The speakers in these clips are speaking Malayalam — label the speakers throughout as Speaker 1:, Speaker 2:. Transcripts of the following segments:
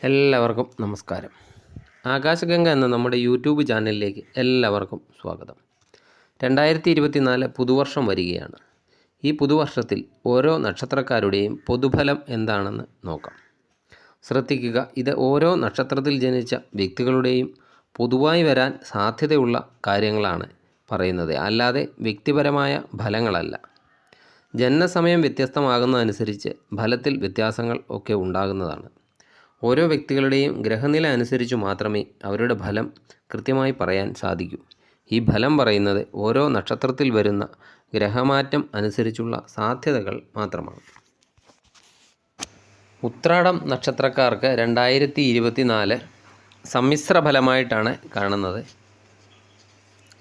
Speaker 1: എല്ലാവർക്കും നമസ്കാരം. ആകാശഗംഗ എന്ന നമ്മുടെ യൂട്യൂബ് ചാനലിലേക്ക് എല്ലാവർക്കും സ്വാഗതം. 2024 പുതുവർഷം വരികയാണ്. ഈ പുതുവർഷത്തിൽ ഓരോ നക്ഷത്രക്കാരുടെയും പൊതുഫലം എന്താണെന്ന് നോക്കാം. ശ്രദ്ധിക്കുക, ഇത് ഓരോ നക്ഷത്രത്തിൽ ജനിച്ച വ്യക്തികളുടെയും പൊതുവായി വരാൻ സാധ്യതയുള്ള കാര്യങ്ങളാണ് പറയുന്നത്, അല്ലാതെ വ്യക്തിപരമായ ഫലങ്ങളല്ല. ജനനസമയം വ്യത്യസ്തമാകുന്നതനുസരിച്ച് ഫലത്തിൽ വ്യത്യാസങ്ങൾ ഒക്കെ ഉണ്ടാകുന്നതാണ്. ഓരോ വ്യക്തികളുടെയും ഗ്രഹനില അനുസരിച്ച് മാത്രമേ അവരുടെ ഫലം കൃത്യമായി പറയാൻ സാധിക്കൂ. ഈ ഫലം പറയുന്നത് ഓരോ നക്ഷത്രത്തിൽ വരുന്ന ഗ്രഹമാറ്റം അനുസരിച്ചുള്ള സാധ്യതകൾ മാത്രമാണ്. ഉത്രാടം നക്ഷത്രക്കാർക്ക് 2024 സമ്മിശ്ര ഫലമായിട്ടാണ് കാണുന്നത്.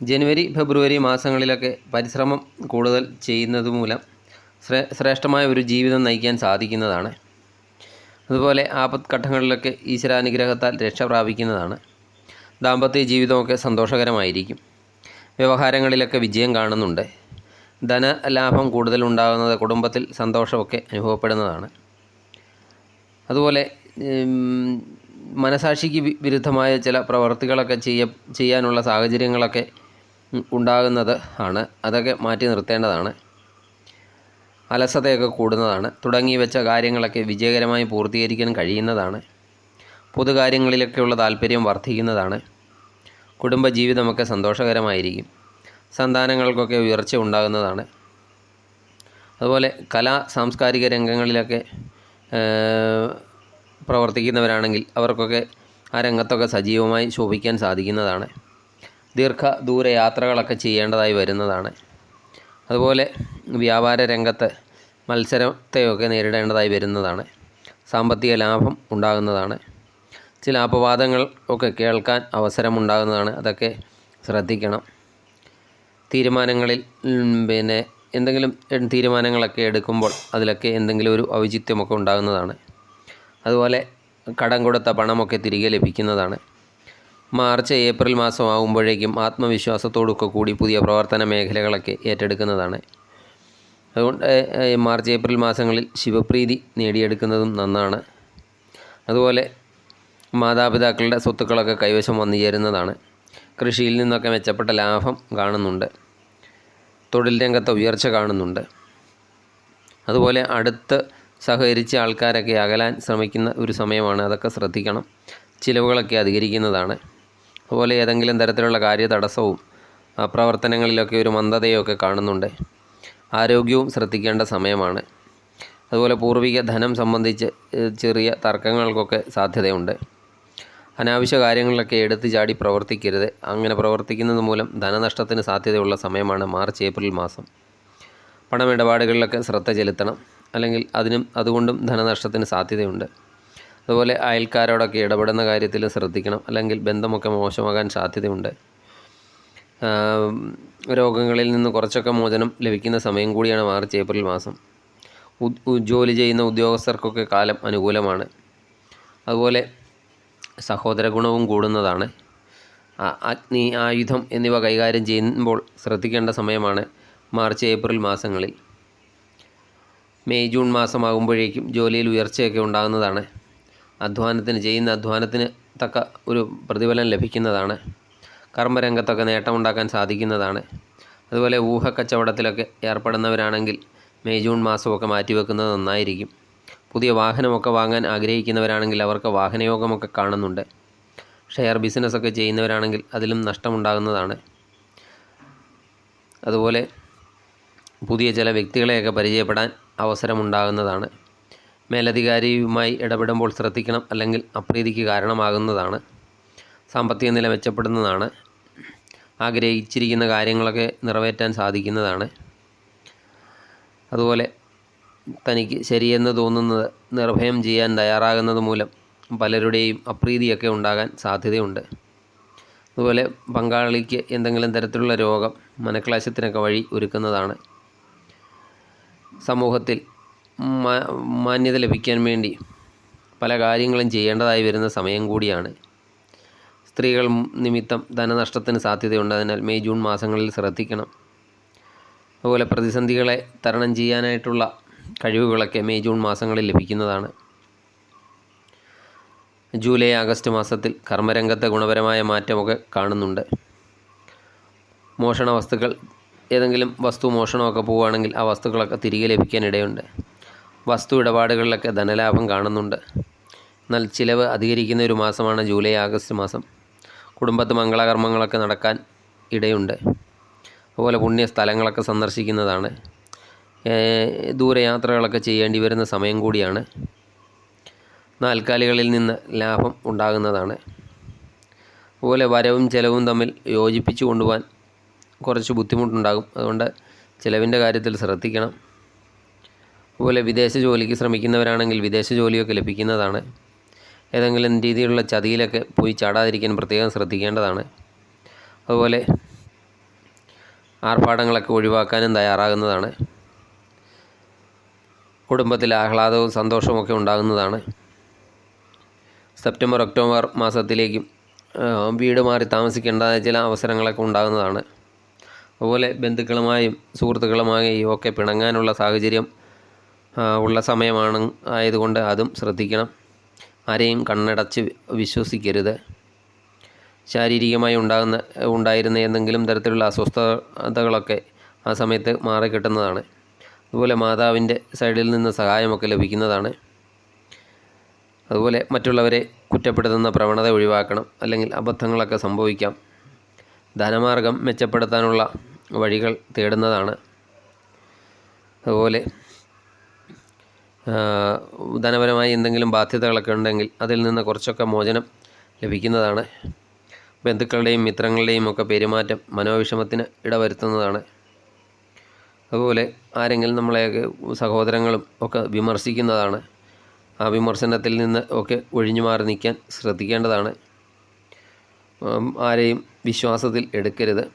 Speaker 1: ജനുവരി ഫെബ്രുവരി മാസങ്ങളിലൊക്കെ പരിശ്രമം കൂടുതൽ ചെയ്യുന്നത് മൂലം ശ്രേഷ്ഠമായ ഒരു ജീവിതം നയിക്കാൻ സാധിക്കുന്നതാണ്. അതുപോലെ ആപത്ഘട്ടങ്ങളിലൊക്കെ ഈശ്വരാനുഗ്രഹത്താൽ രക്ഷ പ്രാപിക്കുന്നതാണ്. ദാമ്പത്യ ജീവിതമൊക്കെ സന്തോഷകരമായിരിക്കും. വ്യവഹാരങ്ങളിലൊക്കെ വിജയം കാണുന്നുണ്ട്. ധനലാഭം കൂടുതലുണ്ടാകുന്നത് കുടുംബത്തിൽ സന്തോഷമൊക്കെ അനുഭവപ്പെടുന്നതാണ്. അതുപോലെ മനസാക്ഷിക്ക് വിരുദ്ധമായ ചില പ്രവർത്തികളൊക്കെ ചെയ്യാനുള്ള സാഹചര്യങ്ങളൊക്കെ ഉണ്ടാകുന്നത് ആണ്. അതൊക്കെ മാറ്റി നിർത്തേണ്ടതാണ്. അലസതയൊക്കെ കൂടുന്നതാണ്. തുടങ്ങി വെച്ച കാര്യങ്ങളൊക്കെ വിജയകരമായി പൂർത്തീകരിക്കാൻ കഴിയുന്നതാണ്. പൊതുകാര്യങ്ങളിലൊക്കെയുള്ള താല്പര്യം വർദ്ധിക്കുന്നതാണ്. കുടുംബജീവിതമൊക്കെ സന്തോഷകരമായിരിക്കും. സന്താനങ്ങൾക്കൊക്കെ ഉയർച്ച ഉണ്ടാകുന്നതാണ്. അതുപോലെ സാംസ്കാരിക രംഗങ്ങളിലൊക്കെ പ്രവർത്തിക്കുന്നവരാണെങ്കിൽ അവർക്കൊക്കെ ആ രംഗത്തൊക്കെ സജീവമായി ശോഭിക്കാൻ സാധിക്കുന്നതാണ്. ദീർഘദൂര യാത്രകളൊക്കെ ചെയ്യേണ്ടതായി വരുന്നതാണ്. അതുപോലെ വ്യാപാര രംഗത്ത് മത്സരത്തെയൊക്കെ നേരിടേണ്ടതായി വരുന്നതാണ്. സാമ്പത്തിക ലാഭം ഉണ്ടാകുന്നതാണ്. ചില അപവാദങ്ങൾ ഒക്കെ കേൾക്കാൻ അവസരമുണ്ടാകുന്നതാണ്. അതൊക്കെ ശ്രദ്ധിക്കണം. തീരുമാനങ്ങളിൽ എന്തെങ്കിലും തീരുമാനങ്ങളൊക്കെ എടുക്കുമ്പോൾ അതിലൊക്കെ എന്തെങ്കിലും ഒരു ഔചിത്യമൊക്കെ ഉണ്ടാകുന്നതാണ്. അതുപോലെ കടം കൊടുത്ത പണമൊക്കെ തിരികെ ലഭിക്കുന്നതാണ്. മാർച്ച് ഏപ്രിൽ മാസമാകുമ്പോഴേക്കും ആത്മവിശ്വാസത്തോടൊക്കെ കൂടി പുതിയ പ്രവർത്തന മേഖലകളൊക്കെ ഏറ്റെടുക്കുന്നതാണ്. അതുകൊണ്ട് മാർച്ച് ഏപ്രിൽ മാസങ്ങളിൽ ശിവപ്രീതി നേടിയെടുക്കുന്നതും നന്നാണ്. അതുപോലെ മാതാപിതാക്കളുടെ സ്വത്തുക്കളൊക്കെ കൈവശം വന്നു ചേരുന്നതാണ്. കൃഷിയിൽ നിന്നൊക്കെ മെച്ചപ്പെട്ട ലാഭം കാണുന്നുണ്ട്. തൊഴിൽ രംഗത്തെ ഉയർച്ച കാണുന്നുണ്ട്. അതുപോലെ അടുത്ത് സഹകരിച്ച ആൾക്കാരൊക്കെ അകലാൻ ശ്രമിക്കുന്ന ഒരു സമയമാണ്. അതൊക്കെ ശ്രദ്ധിക്കണം. ചിലവുകളൊക്കെ അധികരിക്കുന്നതാണ്. അതുപോലെ ഏതെങ്കിലും തരത്തിലുള്ള കാര്യതടസ്സവും പ്രവർത്തനങ്ങളിലൊക്കെ ഒരു മന്ദതയൊക്കെ കാണുന്നുണ്ട്. ആരോഗ്യവും ശ്രദ്ധിക്കേണ്ട സമയമാണ്. അതുപോലെ പൂർവിക ധനം സംബന്ധിച്ച് ചെറിയ തർക്കങ്ങൾക്കൊക്കെ സാധ്യതയുണ്ട്. അനാവശ്യ കാര്യങ്ങളിലൊക്കെ എടുത്തു ചാടി പ്രവർത്തിക്കരുത്. അങ്ങനെ പ്രവർത്തിക്കുന്നത് മൂലം ധനനഷ്ടത്തിന് സാധ്യതയുള്ള സമയമാണ് മാർച്ച് ഏപ്രിൽ മാസം. പണമിടപാടുകളിലൊക്കെ ശ്രദ്ധ ചെലുത്തണം, അല്ലെങ്കിൽ അതുകൊണ്ടും ധനനഷ്ടത്തിന് സാധ്യതയുണ്ട്. അതുപോലെ അയൽക്കാരോടൊക്കെ ഇടപെടുന്ന കാര്യത്തിൽ ശ്രദ്ധിക്കണം, അല്ലെങ്കിൽ ബന്ധമൊക്കെ മോശമാകാൻ സാധ്യതയുണ്ട്. രോഗങ്ങളിൽ നിന്ന് കുറച്ചൊക്കെ മോചനം ലഭിക്കുന്ന സമയം കൂടിയാണ് മാർച്ച് ഏപ്രിൽ മാസം. ജോലി ചെയ്യുന്ന ഉദ്യോഗസ്ഥർക്കൊക്കെ കാലം അനുകൂലമാണ്. അതുപോലെ സഹോദര ഗുണവും കൂടുന്നതാണ്. അഗ്നി, ആയുധം എന്നിവ കൈകാര്യം ചെയ്യുമ്പോൾ ശ്രദ്ധിക്കേണ്ട സമയമാണ് മാർച്ച് ഏപ്രിൽ മാസങ്ങളിൽ. മെയ് ജൂൺ മാസമാകുമ്പോഴേക്കും ജോലിയിൽ ഉയർച്ചയൊക്കെ ഉണ്ടാകുന്നതാണ്. ചെയ്യുന്ന അധ്വാനത്തിന് തക്ക ഒരു പ്രതിഫലം ലഭിക്കുന്നതാണ്. കർമ്മരംഗത്തൊക്കെ നേട്ടമുണ്ടാക്കാൻ സാധിക്കുന്നതാണ്. അതുപോലെ ഊഹക്കച്ചവടത്തിലൊക്കെ ഏർപ്പെടുന്നവരാണെങ്കിൽ മെയ് ജൂൺ മാസമൊക്കെ മാറ്റിവെക്കുന്നത് നന്നായിരിക്കും. പുതിയ വാഹനമൊക്കെ വാങ്ങാൻ ആഗ്രഹിക്കുന്നവരാണെങ്കിൽ അവർക്ക് വാഹനയോഗമൊക്കെ കാണുന്നുണ്ട്. ഷെയർ ബിസിനസ്സൊക്കെ ചെയ്യുന്നവരാണെങ്കിൽ അതിലും നഷ്ടമുണ്ടാകുന്നതാണ്. അതുപോലെ പുതിയ ചില വ്യക്തികളെയൊക്കെ പരിചയപ്പെടാൻ അവസരമുണ്ടാകുന്നതാണ്. മേലധികാരിയുമായി ഇടപെടുമ്പോൾ ശ്രദ്ധിക്കണം, അല്ലെങ്കിൽ അപ്രീതിക്ക് കാരണമാകുന്നതാണ്. സാമ്പത്തിക നില മെച്ചപ്പെടുന്നതാണ്. ആഗ്രഹിച്ചിരിക്കുന്ന കാര്യങ്ങളൊക്കെ നിറവേറ്റാൻ സാധിക്കുന്നതാണ്. അതുപോലെ തനിക്ക് ശരിയെന്ന് തോന്നുന്നത് നിർഭയം ചെയ്യാൻ തയ്യാറാകുന്നത് മൂലം പലരുടെയും അപ്രീതിയൊക്കെ ഉണ്ടാകാൻ സാധ്യതയുണ്ട്. അതുപോലെ പങ്കാളിക്ക് എന്തെങ്കിലും തരത്തിലുള്ള രോഗം മനക്ലേശത്തിനൊക്കെ വഴി ഒരുക്കുന്നതാണ്. സമൂഹത്തിൽ മാന്യത ലഭിക്കാൻ വേണ്ടി പല കാര്യങ്ങളും ചെയ്യേണ്ടതായി വരുന്ന സമയം കൂടിയാണ്. സ്ത്രീകൾ നിമിത്തം ധനനഷ്ടത്തിന് സാധ്യതയുണ്ട്. അതിനാൽ മെയ് ജൂൺ മാസങ്ങളിൽ ശ്രദ്ധിക്കണം. അതുപോലെ പ്രതിസന്ധികളെ തരണം ചെയ്യാനായിട്ടുള്ള കഴിവുകളൊക്കെ മെയ് ജൂൺ മാസങ്ങളിൽ ലഭിക്കുന്നതാണ്. ജൂലൈ ആഗസ്റ്റ് മാസത്തിൽ കർമ്മരംഗത്തെ ഗുണപരമായ മാറ്റമൊക്കെ കാണുന്നുണ്ട്. മോഷണ വസ്തുക്കൾ, ഏതെങ്കിലും വസ്തു മോഷണമൊക്കെ പോവുകയാണെങ്കിൽ ആ വസ്തുക്കളൊക്കെ തിരികെ ലഭിക്കാനിടയുണ്ട്. വസ്തു ഇടപാടുകളിലൊക്കെ ധനലാഭം കാണുന്നുണ്ട്. എന്നാൽ ചിലവ് അധികരിക്കുന്ന ഒരു മാസമാണ് ജൂലൈ ആഗസ്റ്റ് മാസം. കുടുംബത്ത് മംഗളകർമ്മങ്ങളൊക്കെ നടക്കാൻ ഇടയുണ്ട്. അതുപോലെ പുണ്യ സ്ഥലങ്ങളൊക്കെ സന്ദർശിക്കുന്നതാണ്. ദൂരയാത്രകളൊക്കെ ചെയ്യേണ്ടി വരുന്ന സമയം കൂടിയാണ്. നാൽക്കാലികളിൽ നിന്ന് ലാഭം ഉണ്ടാകുന്നതാണ്. അതുപോലെ വരവും ചെലവും തമ്മിൽ യോജിപ്പിച്ചു കൊണ്ടുപോകാൻ കുറച്ച് ബുദ്ധിമുട്ടുണ്ടാകും. അതുകൊണ്ട് ചിലവിൻ്റെ കാര്യത്തിൽ ശ്രദ്ധിക്കണം. അതുപോലെ വിദേശ ജോലിക്ക് ശ്രമിക്കുന്നവരാണെങ്കിൽ വിദേശ ജോലിയൊക്കെ ലഭിക്കുന്നതാണ്. ഏതെങ്കിലും രീതിയിലുള്ള ചതിയിലൊക്കെ പോയി ചാടാതിരിക്കാൻ പ്രത്യേകം ശ്രദ്ധിക്കേണ്ടതാണ്. അതുപോലെ ആർഭാടങ്ങളൊക്കെ ഒഴിവാക്കാനും തയ്യാറാകുന്നതാണ്. കുടുംബത്തിൽ ആഹ്ലാദവും സന്തോഷവുമൊക്കെ ഉണ്ടാകുന്നതാണ്. സെപ്റ്റംബർ ഒക്ടോബർ മാസത്തിലേക്കും വീട് മാറി താമസിക്കേണ്ട ചില അവസരങ്ങളൊക്കെ ഉണ്ടാകുന്നതാണ്. അതുപോലെ ബന്ധുക്കളുമായും സുഹൃത്തുക്കളുമായും ഒക്കെ പിണങ്ങാനുള്ള സാഹചര്യം ഉള്ള സമയമാണ് ആയതുകൊണ്ട് അതും ശ്രദ്ധിക്കണം. ആരെയും കണ്ണടച്ച് വിശ്വസിക്കരുത്. ശാരീരികമായി ഉണ്ടായിരുന്ന എന്തെങ്കിലും തരത്തിലുള്ള അസ്വസ്ഥതകളൊക്കെ ആ സമയത്ത് മാറിക്കിട്ടുന്നതാണ്. അതുപോലെ മാതാവിൻ്റെ സൈഡിൽ നിന്ന് സഹായമൊക്കെ ലഭിക്കുന്നതാണ്. അതുപോലെ മറ്റുള്ളവരെ കുറ്റപ്പെടുത്തുന്ന പ്രവണത ഒഴിവാക്കണം, അല്ലെങ്കിൽ അബദ്ധങ്ങളൊക്കെ സംഭവിക്കാം. ധനമാർഗം മെച്ചപ്പെടുത്താനുള്ള വഴികൾ തേടുന്നതാണ്. അതുപോലെ ധനപരമായി എന്തെങ്കിലും ബാധ്യതകളൊക്കെ ഉണ്ടെങ്കിൽ അതിൽ നിന്ന് കുറച്ചൊക്കെ മോചനം ലഭിക്കുന്നതാണ്. ബന്ധുക്കളുടെയും മിത്രങ്ങളുടെയും ഒക്കെ പെരുമാറ്റം മനോവിഷമത്തിന് ഇടവരുത്തുന്നതാണ്. അതുപോലെ ആരെങ്കിലും നമ്മളെയൊക്കെ സഹോദരങ്ങളും ഒക്കെ വിമർശിക്കുന്നതാണ്. ആ വിമർശനത്തിൽ നിന്ന് ഒക്കെ ഒഴിഞ്ഞു മാറി നിൽക്കാൻ ശ്രദ്ധിക്കേണ്ടതാണ്. ആരെയും വിശ്വാസത്തിൽ എടുക്കരുത്.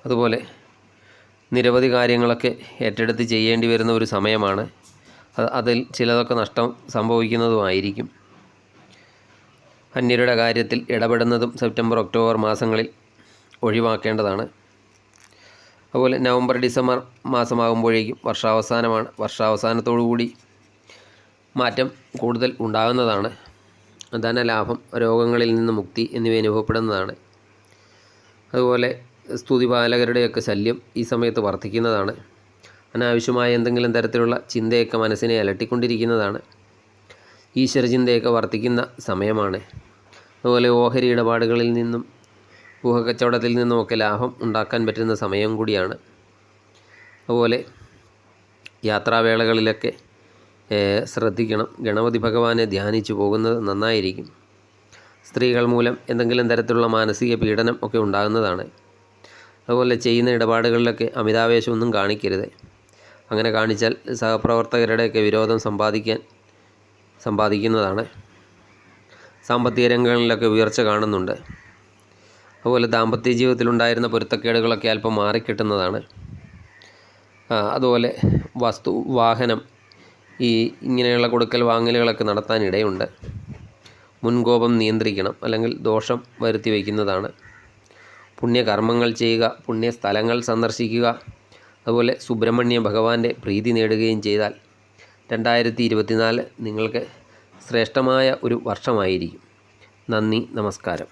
Speaker 1: അതുപോലെ നിരവധി കാര്യങ്ങളൊക്കെ ഏറ്റെടുത്ത് ചെയ്യേണ്ടി വരുന്ന ഒരു സമയമാണ്. അതിൽ ചിലതൊക്കെ നഷ്ടം സംഭവിക്കുന്നതുമായിരിക്കും. അന്യരുടെ കാര്യത്തിൽ ഇടപെടുന്നതും സെപ്റ്റംബർ ഒക്ടോബർ മാസങ്ങളിൽ ഒഴിവാക്കേണ്ടതാണ്. അതുപോലെ നവംബർ ഡിസംബർ മാസമാകുമ്പോഴേക്കും വർഷാവസാനമാണ്. വർഷാവസാനത്തോടുകൂടി മാറ്റം കൂടുതൽ ഉണ്ടാകുന്നതാണ്. ധനലാഭം, രോഗങ്ങളിൽ നിന്ന് മുക്തി എന്നിവ അനുഭവപ്പെടുന്നതാണ്. അതുപോലെ സ്തുതിപാലകരുടെയൊക്കെ ശല്യം ഈ സമയത്ത് വർദ്ധിക്കുന്നതാണ്. അനാവശ്യമായ എന്തെങ്കിലും തരത്തിലുള്ള ചിന്തയൊക്കെ മനസ്സിനെ അലട്ടിക്കൊണ്ടിരിക്കുന്നതാണ്. ഈശ്വരചിന്തയൊക്കെ വർദ്ധിക്കുന്ന സമയമാണ്. അതുപോലെ ഓഹരി ഇടപാടുകളിൽ നിന്നും ഊഹക്കച്ചവടത്തിൽ നിന്നുമൊക്കെ ലാഭം ഉണ്ടാക്കാൻ പറ്റുന്ന സമയം കൂടിയാണ്. അതുപോലെ യാത്രാവേളകളിലൊക്കെ ശ്രദ്ധിക്കണം. ഗണപതി ഭഗവാനെ ധ്യാനിച്ചു പോകുന്നത് നന്നായിരിക്കും. സ്ത്രീകൾ മൂലം എന്തെങ്കിലും തരത്തിലുള്ള മാനസിക പീഡനം ഒക്കെ ഉണ്ടാകുന്നതാണ്. അതുപോലെ ചെയ്യുന്ന ഇടപാടുകളിലൊക്കെ അമിതാവേശമൊന്നും കാണിക്കരുത്. അങ്ങനെ കാണിച്ചാൽ സഹപ്രവർത്തകരുടെയൊക്കെ വിരോധം സമ്പാദിക്കുന്നതാണ്. സാമ്പത്തിക രംഗങ്ങളിലൊക്കെ ഉയർച്ച കാണുന്നുണ്ട്. അതുപോലെ ദാമ്പത്യ ജീവിതത്തിലുണ്ടായിരുന്ന പൊരുത്തക്കേടുകളൊക്കെ അല്പം മാറിക്കിട്ടുന്നതാണ്. അതുപോലെ വാഹനം, ഇങ്ങനെയുള്ള കൊടുക്കൽ വാങ്ങലുകളൊക്കെ നടത്താനിടയുണ്ട്. മുൻകോപം നിയന്ത്രിക്കണം, അല്ലെങ്കിൽ ദോഷം വരുത്തി വയ്ക്കുന്നതാണ്. പുണ്യകർമ്മങ്ങൾ ചെയ്യുക, പുണ്യസ്ഥലങ്ങൾ സന്ദർശിക്കുക, അതുപോലെ സുബ്രഹ്മണ്യ ഭഗവാന്റെ പ്രീതി നേടുകയും ചെയ്താൽ 2024 നിങ്ങൾക്ക് ശ്രേഷ്ഠമായ ഒരു വർഷമായിരിക്കും. നന്ദി, നമസ്കാരം.